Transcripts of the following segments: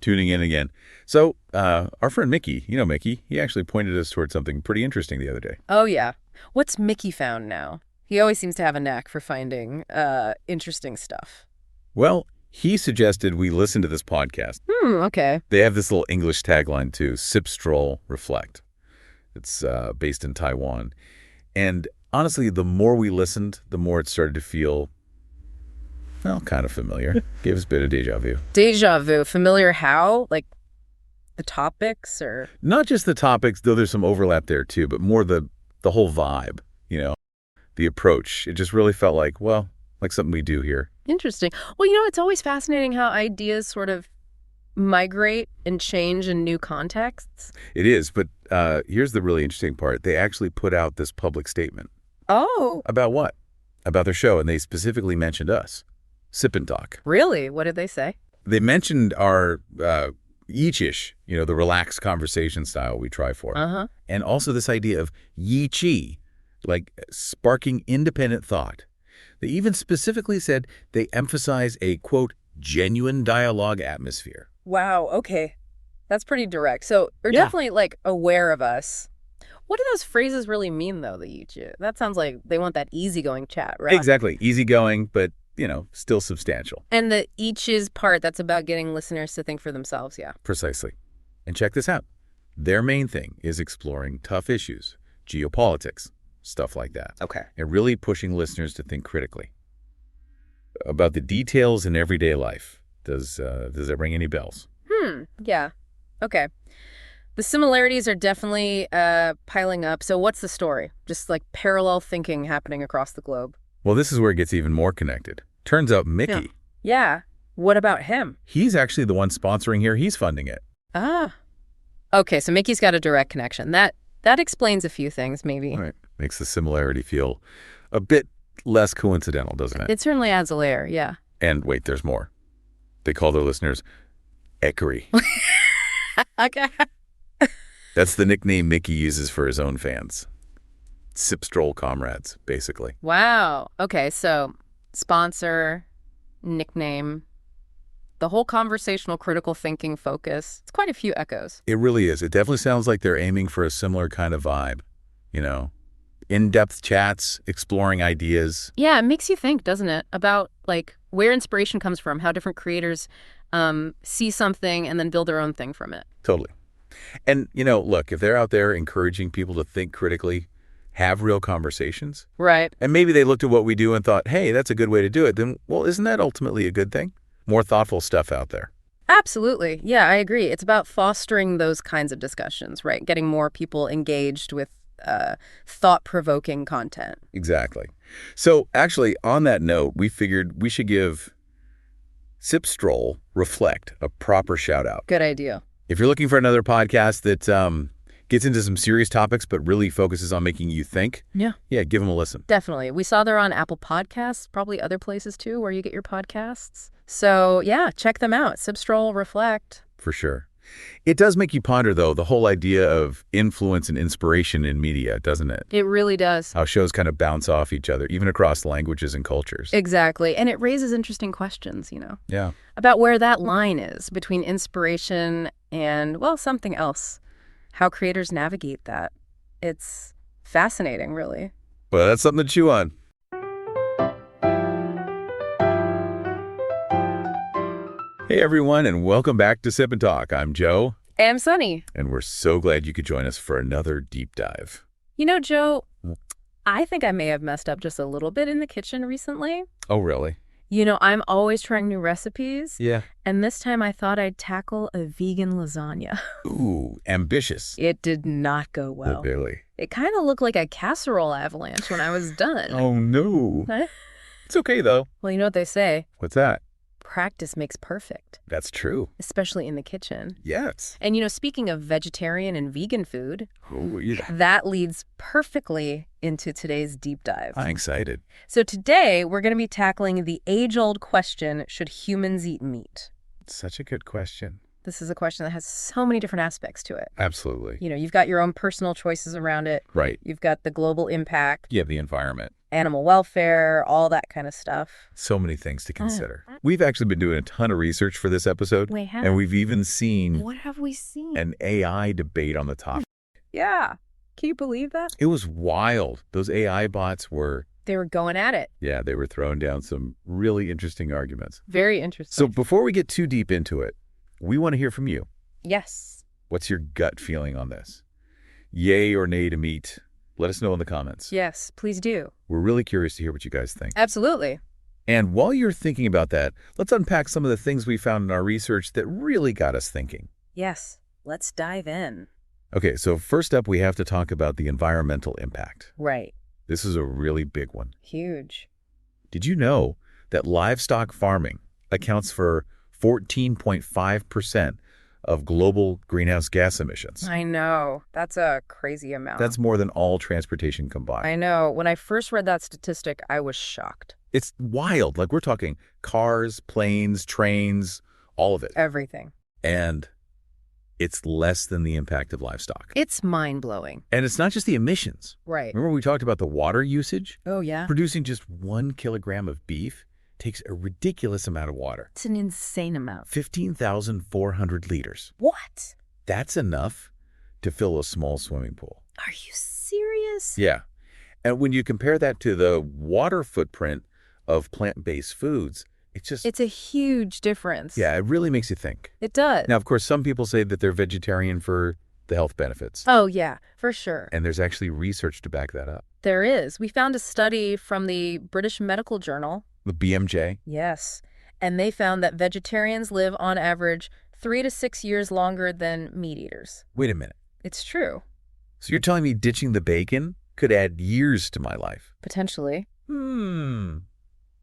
tuning in again. So, our friend Micky, you know Micky, he actually pointed us towards something pretty interesting the other day. Oh, yeah. What's Micky found now? He always seems to have a knack for finding interesting stuff. Well, he suggested we listen to this podcast. Okay. They have this little English tagline, too, Sip, Stroll, Reflect. It's based in Taiwan. And honestly, the more we listened, the more it started to feel, well, kind of familiar. Gave us a bit of deja vu. Deja vu. Familiar how? Like the topics or? Not just the topics, though there's some overlap there too, but more the whole vibe, you know, the approach. It just really felt like, well, like something we do here. Interesting. Well, you know, it's always fascinating how ideas sort of migrate and change in new contexts. It is, but here's the really interesting part. They actually put out this public statement. Oh. About what? About their show, and they specifically mentioned us. Sip and Talk. Really? What did they say? They mentioned our each-ish, you know, the relaxed conversation style we try for. And also this idea of yi-chi, like sparking independent thought. They even specifically said they emphasize a, quote, genuine dialogue atmosphere. Wow, okay. That's pretty direct. So they're definitely, like, aware of us. What do those phrases really mean, though, the yi-chi? That sounds like they want that easygoing chat, right? Exactly. Easygoing, but you know, still substantial. And the each's part, that's about getting listeners to think for themselves, yeah. Precisely. And check this out. Their main thing is exploring tough issues, geopolitics, stuff like that. Okay. And really pushing listeners to think critically about the details in everyday life. Does that ring any bells? Yeah. Okay. The similarities are definitely piling up. So what's the story? Just like parallel thinking happening across the globe. Well, this is where it gets even more connected. Turns out Micky. Yeah. What about him? He's actually the one sponsoring here. He's funding it. Ah. Okay, so Micky's got a direct connection. That explains a few things, maybe. Right. Makes the similarity feel a bit less coincidental, doesn't it? It certainly adds a layer, yeah. And wait, there's more. They call their listeners Ekery. Okay. That's the nickname Micky uses for his own fans. Sip Stroll comrades, basically. Wow. Okay, so sponsor, nickname, the whole conversational critical thinking focus. It's quite a few echoes. It really is. It definitely sounds like they're aiming for a similar kind of vibe, you know, in-depth chats, exploring ideas. Yeah, it makes you think, doesn't it, about like where inspiration comes from, how different creators see something and then build their own thing from it. Totally. And, you know, look, if they're out there encouraging people to think critically, have real conversations. Right. And maybe they looked at what we do and thought, hey, that's a good way to do it. Then, well, isn't that ultimately a good thing? More thoughtful stuff out there. Absolutely. Yeah, I agree. It's about fostering those kinds of discussions, right? Getting more people engaged with thought-provoking content. Exactly. So actually, on that note, we figured we should give Sip Stroll Reflect a proper shout out. Good idea. If you're looking for another podcast that gets into some serious topics but really focuses on making you think, yeah, give them a listen. Definitely. We saw they're on Apple Podcasts, probably other places too where you get your podcasts. So yeah, check them out. Sip, Stroll, Reflect. For sure. It does make you ponder, though, the whole idea of influence and inspiration in media, doesn't it? It really does. How shows kind of bounce off each other, even across languages and cultures. Exactly. And it raises interesting questions, you know? Yeah. About where that line is between inspiration and, well, something else. How creators navigate that. It's fascinating, really. Well, that's something to chew on. Hey, everyone, and welcome back to Sip and Talk. I'm Joe. I'm Sunny. And we're so glad you could join us for another deep dive. You know, Joe, I think I may have messed up just a little bit in the kitchen recently. Oh, really? You know, I'm always trying new recipes. Yeah. And this time I thought I'd tackle a vegan lasagna. Ooh, ambitious. It did not go well. Really? It kind of looked like a casserole avalanche when I was done. Oh, no. It's okay, though. Well, you know what they say? What's that? Practice makes perfect. That's true. Especially in the kitchen. Yes. And, you know, speaking of vegetarian and vegan food, yeah, that leads perfectly into today's deep dive. I'm excited. So today, we're going to be tackling the age-old question, should humans eat meat? Such a good question. This is a question that has so many different aspects to it. Absolutely. You know, you've got your own personal choices around it. Right. You've got the global impact. You have the environment. Animal welfare, all that kind of stuff. So many things to consider. We've actually been doing a ton of research for this episode. We have. And we've even seen... What have we seen? An AI debate on the topic. Yeah. Can you believe that? It was wild. Those AI bots were... They were going at it. Yeah, they were throwing down some really interesting arguments. Very interesting. So before we get too deep into it, we want to hear from you. Yes. What's your gut feeling on this? Yay or nay to meat? Let us know in the comments. Yes, please do. We're really curious to hear what you guys think. Absolutely. And while you're thinking about that, let's unpack some of the things we found in our research that really got us thinking. Yes, let's dive in. Okay, so first up, we have to talk about the environmental impact. Right. This is a really big one. Huge. Did you know that livestock farming accounts for 14.5% of global greenhouse gas emissions? I know. That's a crazy amount. That's more than all transportation combined. I know. When I first read that statistic, I was shocked. It's wild. Like, we're talking cars, planes, trains, all of it. Everything. And it's less than the impact of livestock. It's mind-blowing. And it's not just the emissions. Right. Remember we talked about the water usage? Oh, yeah. Producing just 1 kilogram of beef takes a ridiculous amount of water. It's an insane amount. 15,400 liters. What? That's enough to fill a small swimming pool. Are you serious? Yeah. And when you compare that to the water footprint of plant-based foods, it's a huge difference. Yeah, it really makes you think. It does. Now, of course, some people say that they're vegetarian for the health benefits. Oh, yeah, for sure. And there's actually research to back that up. There is. We found a study from the British Medical Journal. The BMJ? Yes. And they found that vegetarians live on average 3 to 6 years longer than meat eaters. Wait a minute. It's true. So you're telling me ditching the bacon could add years to my life? Potentially.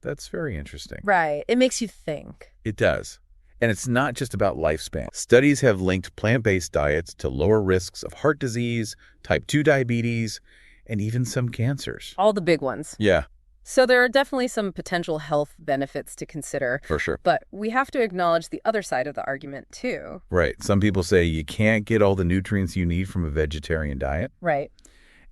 That's very interesting. Right. It makes you think. It does. And it's not just about lifespan. Studies have linked plant-based diets to lower risks of heart disease, type 2 diabetes, and even some cancers. All the big ones. Yeah. So there are definitely some potential health benefits to consider. For sure. But we have to acknowledge the other side of the argument, too. Right. Some people say you can't get all the nutrients you need from a vegetarian diet. Right.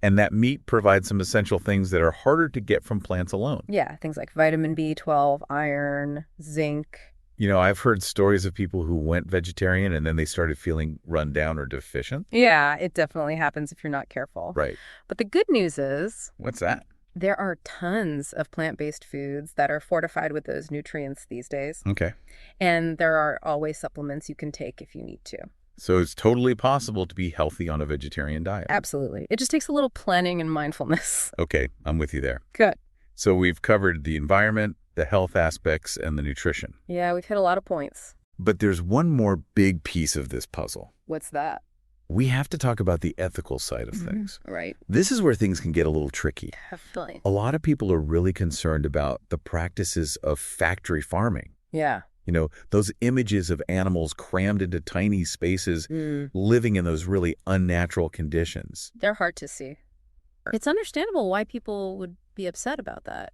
And that meat provides some essential things that are harder to get from plants alone. Yeah, things like vitamin B12, iron, zinc. You know, I've heard stories of people who went vegetarian and then they started feeling run down or deficient. Yeah, it definitely happens if you're not careful. Right. But the good news is... What's that? There are tons of plant-based foods that are fortified with those nutrients these days. Okay. And there are always supplements you can take if you need to. So it's totally possible to be healthy on a vegetarian diet. Absolutely. It just takes a little planning and mindfulness. Okay, I'm with you there. Good. So we've covered the environment, the health aspects, and the nutrition. Yeah, we've hit a lot of points. But there's one more big piece of this puzzle. What's that? We have to talk about the ethical side of things. Right. This is where things can get a little tricky. Definitely. A lot of people are really concerned about the practices of factory farming. Yeah. You know, those images of animals crammed into tiny spaces, living in those really unnatural conditions. They're hard to see. It's understandable why people would be upset about that.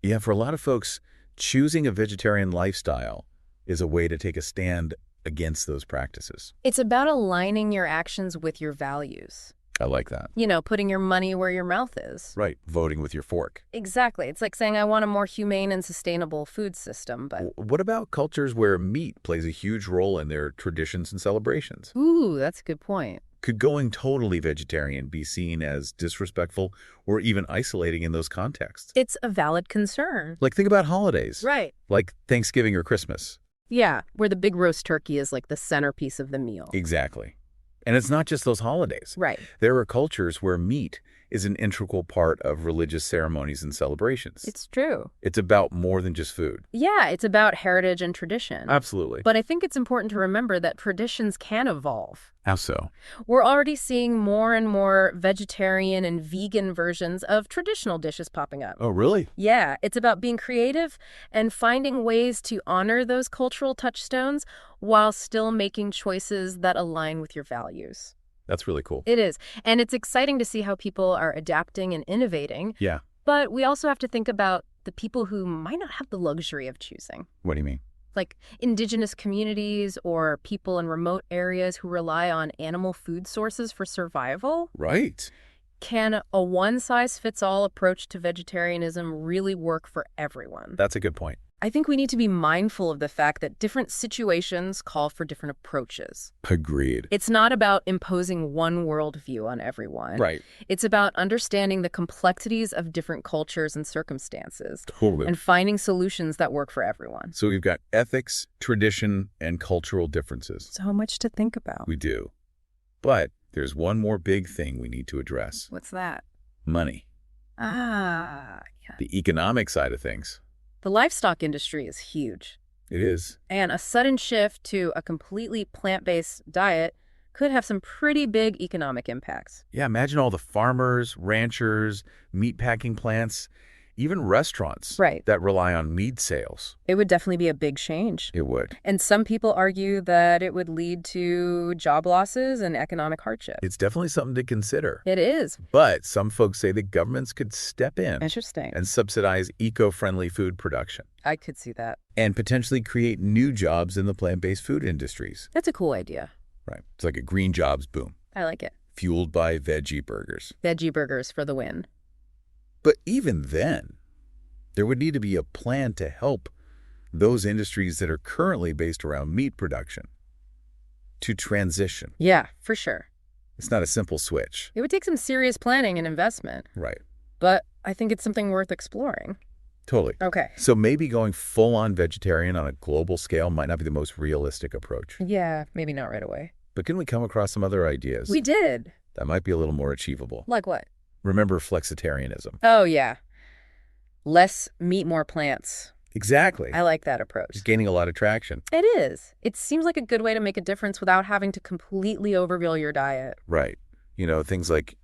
Yeah, for a lot of folks, choosing a vegetarian lifestyle is a way to take a stand against those practices. It's about aligning your actions with your values. I like that. You know, putting your money where your mouth is. Right, voting with your fork. Exactly. It's like saying I want a more humane and sustainable food system, but... What about cultures where meat plays a huge role in their traditions and celebrations? Ooh, that's a good point. Could going totally vegetarian be seen as disrespectful or even isolating in those contexts? It's a valid concern. Like, think about holidays. Right. Like Thanksgiving or Christmas. Yeah, where the big roast turkey is like the centerpiece of the meal. Exactly. And it's not just those holidays. Right. There are cultures where meat is an integral part of religious ceremonies and celebrations. It's true. It's about more than just food. Yeah, it's about heritage and tradition. Absolutely. But I think it's important to remember that traditions can evolve. How so? We're already seeing more and more vegetarian and vegan versions of traditional dishes popping up. Oh, really? Yeah, it's about being creative and finding ways to honor those cultural touchstones while still making choices that align with your values. That's really cool. It is. And it's exciting to see how people are adapting and innovating. Yeah. But we also have to think about the people who might not have the luxury of choosing. What do you mean? Like indigenous communities or people in remote areas who rely on animal food sources for survival? Right. Can a one-size-fits-all approach to vegetarianism really work for everyone? That's a good point. I think we need to be mindful of the fact that different situations call for different approaches. Agreed. It's not about imposing one worldview on everyone. Right. It's about understanding the complexities of different cultures and circumstances. Totally. And finding solutions that work for everyone. So we've got ethics, tradition, and cultural differences. So much to think about. We do. But there's one more big thing we need to address. What's that? Money. Yeah. The economic side of things. The livestock industry is huge. It is. And a sudden shift to a completely plant-based diet could have some pretty big economic impacts. Yeah, imagine all the farmers, ranchers, meatpacking plants, even restaurants that rely on meat sales. It would definitely be a big change. It would. And some people argue that it would lead to job losses and economic hardship. It's definitely something to consider. It is. But some folks say that governments could step in Interesting. and subsidize eco-friendly food production. I could see that. And potentially create new jobs in the plant-based food industries. That's a cool idea. Right. It's like a green jobs boom. I like it. Fueled by veggie burgers. Veggie burgers for the win. But even then, there would need to be a plan to help those industries that are currently based around meat production to transition. Yeah, for sure. It's not a simple switch. It would take some serious planning and investment. Right. But I think it's something worth exploring. Totally. Okay. So maybe going full-on vegetarian on a global scale might not be the most realistic approach. Yeah, maybe not right away. But can we come across some other ideas? We did. That might be a little more achievable. Like what? Remember flexitarianism. Oh, yeah. Less meat, more plants. Exactly. I like that approach. It's gaining a lot of traction. It is. It seems like a good way to make a difference without having to completely overhaul your diet. Right. You know, things like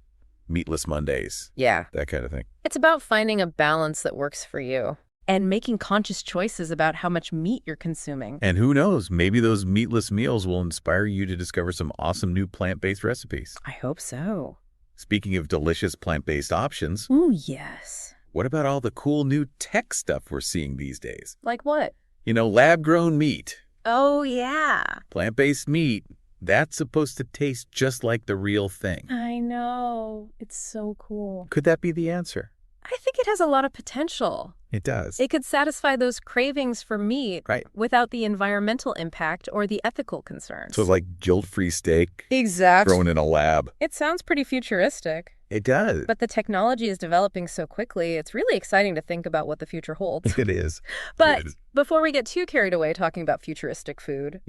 meatless Mondays. Yeah. That kind of thing. It's about finding a balance that works for you and making conscious choices about how much meat you're consuming. And who knows, maybe those meatless meals will inspire you to discover some awesome new plant-based recipes. I hope so. Speaking of delicious plant-based options. Ooh, yes. What about all the cool new tech stuff we're seeing these days? Like what? You know, lab-grown meat. Oh, yeah. Plant-based meat. That's supposed to taste just like the real thing. I know. It's so cool. Could that be the answer? I think it has a lot of potential. It does. It could satisfy those cravings for meat without the environmental impact or the ethical concerns. So it's like guilt-free steak exactly. grown in a lab. It sounds pretty futuristic. It does. But the technology is developing so quickly, it's really exciting to think about what the future holds. It is. But before we get too carried away talking about futuristic food,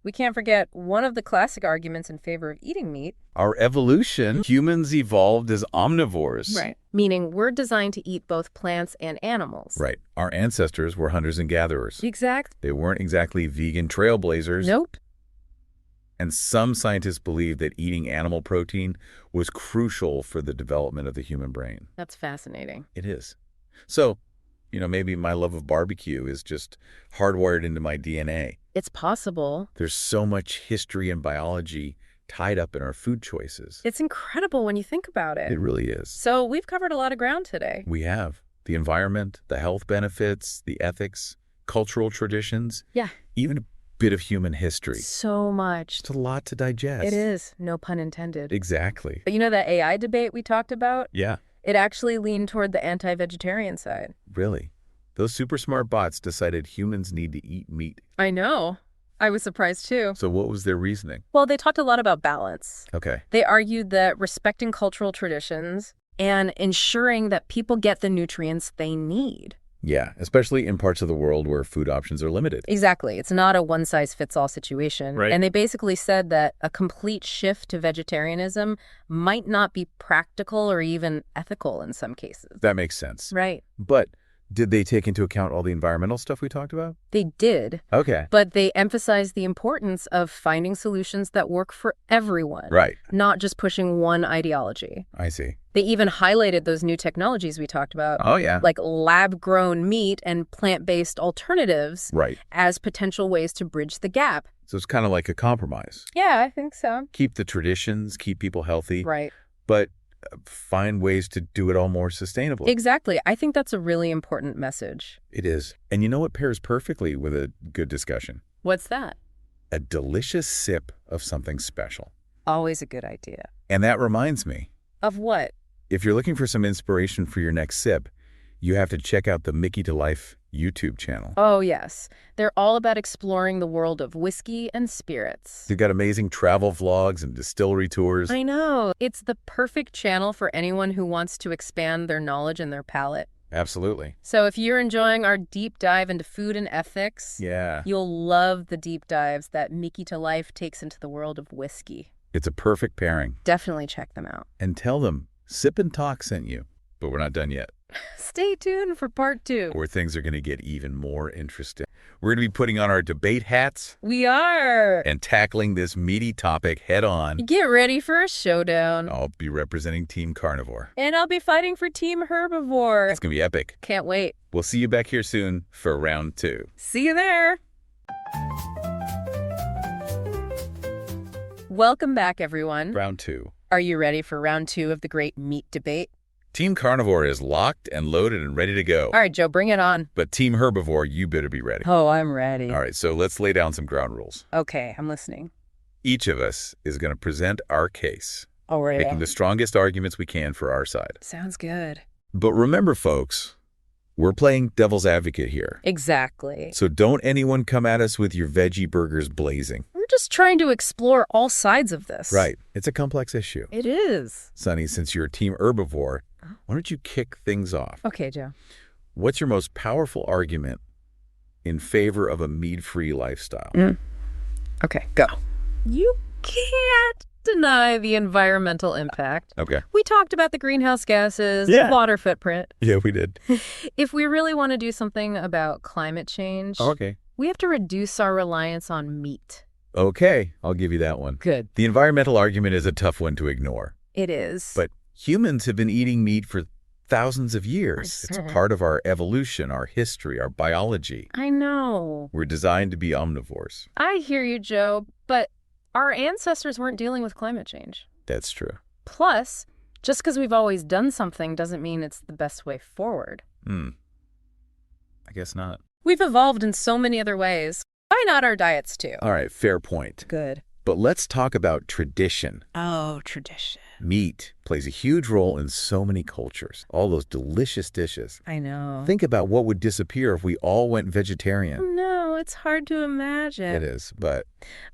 we can't forget one of the classic arguments in favor of eating meat. Our evolution, humans evolved as omnivores. Right. Meaning we're designed to eat both plants and animals. Right. Our ancestors were hunters and gatherers. Exactly. They weren't exactly vegan trailblazers. Nope. And some scientists believe that eating animal protein was crucial for the development of the human brain. That's fascinating. It is. So, you know, maybe my love of barbecue is just hardwired into my DNA. It's possible. There's so much history and biology tied up in our food choices. It's incredible when you think about it. It really is. So we've covered a lot of ground today. We have. The environment, the health benefits, the ethics, cultural traditions. Yeah. Even a bit of human history. So much. It's a lot to digest. It is. No pun intended. Exactly. But you know that AI debate we talked about? Yeah. It actually leaned toward the anti-vegetarian side. Really? Those super smart bots decided humans need to eat meat. I know. I was surprised too. So what was their reasoning? Well, they talked a lot about balance. Okay. They argued that respecting cultural traditions and ensuring that people get the nutrients they need. Yeah, especially in parts of the world where food options are limited. Exactly. It's not a one-size-fits-all situation. Right. And they basically said that a complete shift to vegetarianism might not be practical or even ethical in some cases. That makes sense. Right. But did they take into account all the environmental stuff we talked about? They did. Okay. But they emphasized the importance of finding solutions that work for everyone. Right. Not just pushing one ideology. I see. They even highlighted those new technologies we talked about. Oh, yeah. Like lab-grown meat and plant-based alternatives. Right. As potential ways to bridge the gap. So it's kind of like a compromise. Yeah, I think so. Keep the traditions, keep people healthy. Right. But find ways to do it all more sustainably. Exactly. I think that's a really important message. It is. And you know what pairs perfectly with a good discussion? What's that? A delicious sip of something special. Always a good idea. And that reminds me. Of what? If you're looking for some inspiration for your next sip, you have to check out the Mickytolife YouTube channel. Oh, yes. They're all about exploring the world of whiskey and spirits. They've got amazing travel vlogs and distillery tours. I know. It's the perfect channel for anyone who wants to expand their knowledge and their palate. Absolutely. So if you're enjoying our deep dive into food and ethics, you'll love the deep dives that Mickytolife takes into the world of whiskey. It's a perfect pairing. Definitely check them out. And tell them Sip&Talk sent you. But we're not done yet. Stay tuned for part 2. Where things are going to get even more interesting. We're going to be putting on our debate hats. We are. And tackling this meaty topic head on. Get ready for a showdown. I'll be representing Team Carnivore. And I'll be fighting for Team Herbivore. It's going to be epic. Can't wait. We'll see you back here soon for round 2. See you there. Welcome back, everyone. Round 2. Are you ready for round 2 of the great meat debate? Team Carnivore is locked and loaded and ready to go. All right, Joe, bring it on. But Team Herbivore, you better be ready. Oh, I'm ready. All right, so let's lay down some ground rules. Okay, I'm listening. Each of us is going to present our case, All right. making the strongest arguments we can for our side. Sounds good. But remember, folks, we're playing devil's advocate here. Exactly. So don't anyone come at us with your veggie burgers blazing. We're just trying to explore all sides of this. Right. It's a complex issue. It is. Sunny, since you're a Team Herbivore, why don't you kick things off? Okay, Joe. What's your most powerful argument in favor of a meat-free lifestyle? Okay, go. You can't deny the environmental impact. Okay. We talked about the greenhouse gases, the water footprint. Yeah, we did. If we really want to do something about climate change, we have to reduce our reliance on meat. Okay, I'll give you that one. Good. The environmental argument is a tough one to ignore. It is. But humans have been eating meat for thousands of years. It's part of our evolution, our history, our biology. I know. We're designed to be omnivores. I hear you, Joe, but our ancestors weren't dealing with climate change. That's true. Plus, just because we've always done something doesn't mean it's the best way forward. I guess not. We've evolved in so many other ways. Why not our diets, too? All right, fair point. Good. But let's talk about tradition. Oh, tradition. Meat plays a huge role in so many cultures. All those delicious dishes. I know. Think about what would disappear if we all went vegetarian. No, it's hard to imagine. It is, but...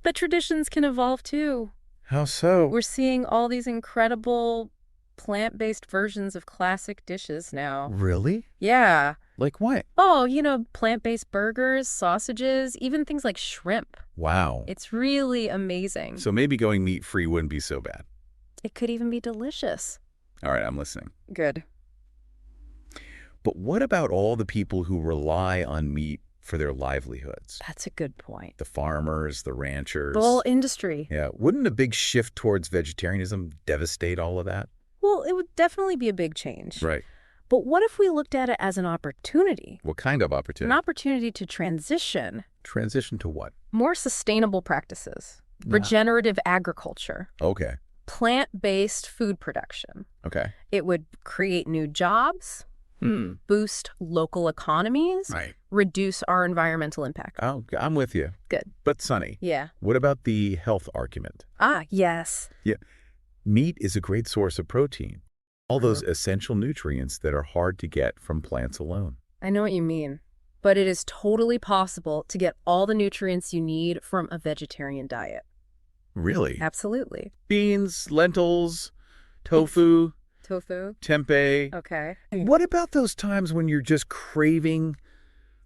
But traditions can evolve, too. How so? We're seeing all these incredible plant-based versions of classic dishes now. Really? Yeah. Like what? Oh, plant-based burgers, sausages, even things like shrimp. Wow. It's really amazing. So maybe going meat-free wouldn't be so bad. It could even be delicious. All right, I'm listening. Good. But what about all the people who rely on meat for their livelihoods? That's a good point. The farmers, the ranchers. The whole industry. Yeah. Wouldn't a big shift towards vegetarianism devastate all of that? Well, it would definitely be a big change. Right. But what if we looked at it as an opportunity? What kind of opportunity? An opportunity to transition. Transition to what? More sustainable practices. Regenerative agriculture. Okay. Plant-based food production. Okay. It would create new jobs, boost local economies, right. Reduce our environmental impact. Oh, I'm with you. Good. But Sunny, Yeah. what about the health argument? Ah, yes. Yeah. Meat is a great source of protein. All those essential nutrients that are hard to get from plants alone. I know what you mean. But it is totally possible to get all the nutrients you need from a vegetarian diet. Really? Absolutely. Beans, lentils, tofu, Tofu. tempeh. Okay. What about those times when you're just craving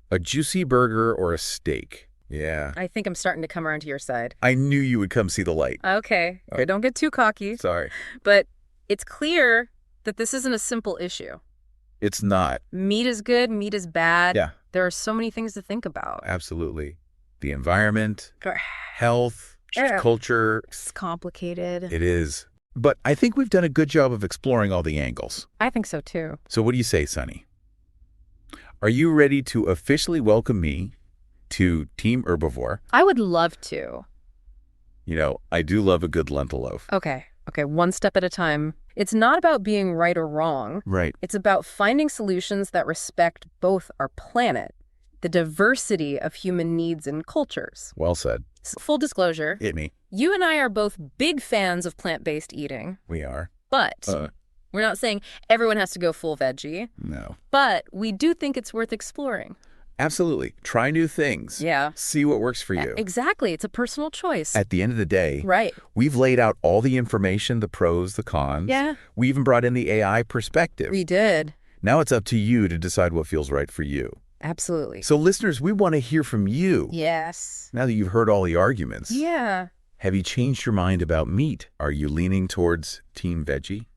a juicy burger or a steak? Yeah. I think I'm starting to come around to your side. I knew you would come see the light. Okay. Don't get too cocky. Sorry. But it's clear that this isn't a simple issue. It's not. Meat is good, meat is bad. Yeah. There are so many things to think about. Absolutely. The environment, health, culture. It's complicated. It is. But I think we've done a good job of exploring all the angles. I think so, too. So what do you say, Sunny? Are you ready to officially welcome me to Team Herbivore? I would love to. I do love a good lentil loaf. Okay. Okay, one step at a time. It's not about being right or wrong. Right. It's about finding solutions that respect both our planet, the diversity of human needs and cultures. Well said. Full disclosure. Hit me. You and I are both big fans of plant-based eating. We are. But we're not saying everyone has to go full veggie. No. But we do think it's worth exploring. Absolutely. Try new things. Yeah. See what works for you. Exactly. It's a personal choice. At the end of the day, right. We've laid out all the information, the pros, the cons. Yeah. We even brought in the AI perspective. We did. Now it's up to you to decide what feels right for you. Absolutely. So listeners, we want to hear from you. Yes. Now that you've heard all the arguments. Yeah. Have you changed your mind about meat? Are you leaning towards team veggie?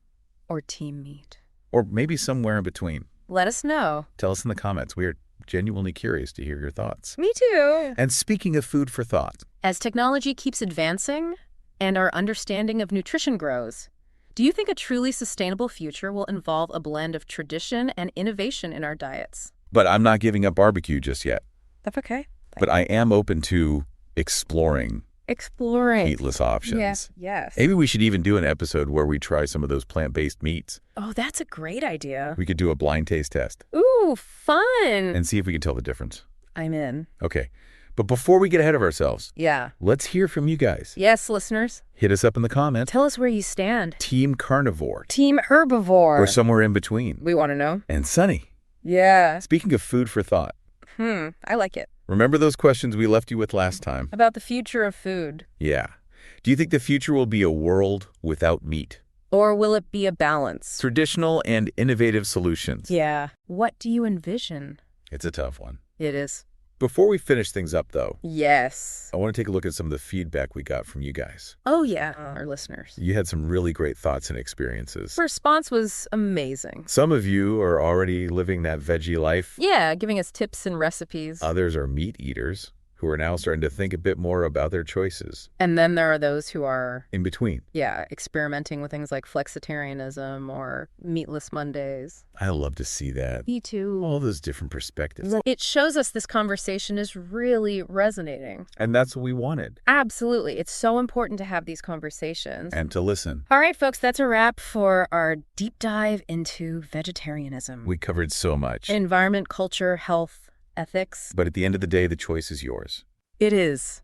Or team meat? Or maybe somewhere in between? Let us know. Tell us in the comments. We are genuinely curious to hear your thoughts. Me too. And speaking of food for thought. As technology keeps advancing and our understanding of nutrition grows, do you think a truly sustainable future will involve a blend of tradition and innovation in our diets? But I'm not giving up barbecue just yet. That's okay. But I am open to exploring meatless options. Yes. Maybe we should even do an episode where we try some of those plant-based meats. Oh, that's a great idea. We could do a blind taste test. Ooh, fun. And see if we can tell the difference. I'm in. Okay. But before we get ahead of ourselves, let's hear from you guys. Yes, listeners. Hit us up in the comments. Tell us where you stand. Team carnivore. Team herbivore. Or somewhere in between. We want to know. And Sunny. Yeah. Speaking of food for thought. I like it. Remember those questions we left you with last time? About the future of food. Yeah. Do you think the future will be a world without meat? Or will it be a balance? Traditional and innovative solutions. Yeah. What do you envision? It's a tough one. It is. Before we finish things up, though, yes, I want to take a look at some of the feedback we got from you guys. Oh, yeah, our listeners. You had some really great thoughts and experiences. The response was amazing. Some of you are already living that veggie life. Yeah, giving us tips and recipes. Others are meat eaters who are now starting to think a bit more about their choices. And then there are those who are in between. Yeah, experimenting with things like flexitarianism or meatless Mondays. I love to see that. Me too. All those different perspectives. It shows us this conversation is really resonating. And that's what we wanted. Absolutely. It's so important to have these conversations. And to listen. All right, folks, that's a wrap for our deep dive into vegetarianism. We covered so much. Environment, culture, health, ethics. But at the end of the day, the choice is yours. It is.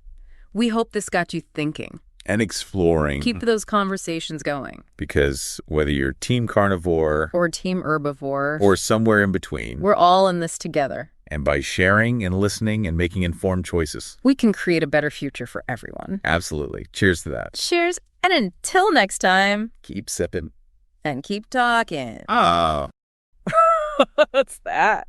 We hope this got you thinking. And exploring. Keep those conversations going. Because whether you're team carnivore. Or team herbivore. Or somewhere in between. We're all in this together. And by sharing and listening and making informed choices. We can create a better future for everyone. Absolutely. Cheers to that. Cheers. And until next time. Keep sipping. And keep talking. Oh. What's that?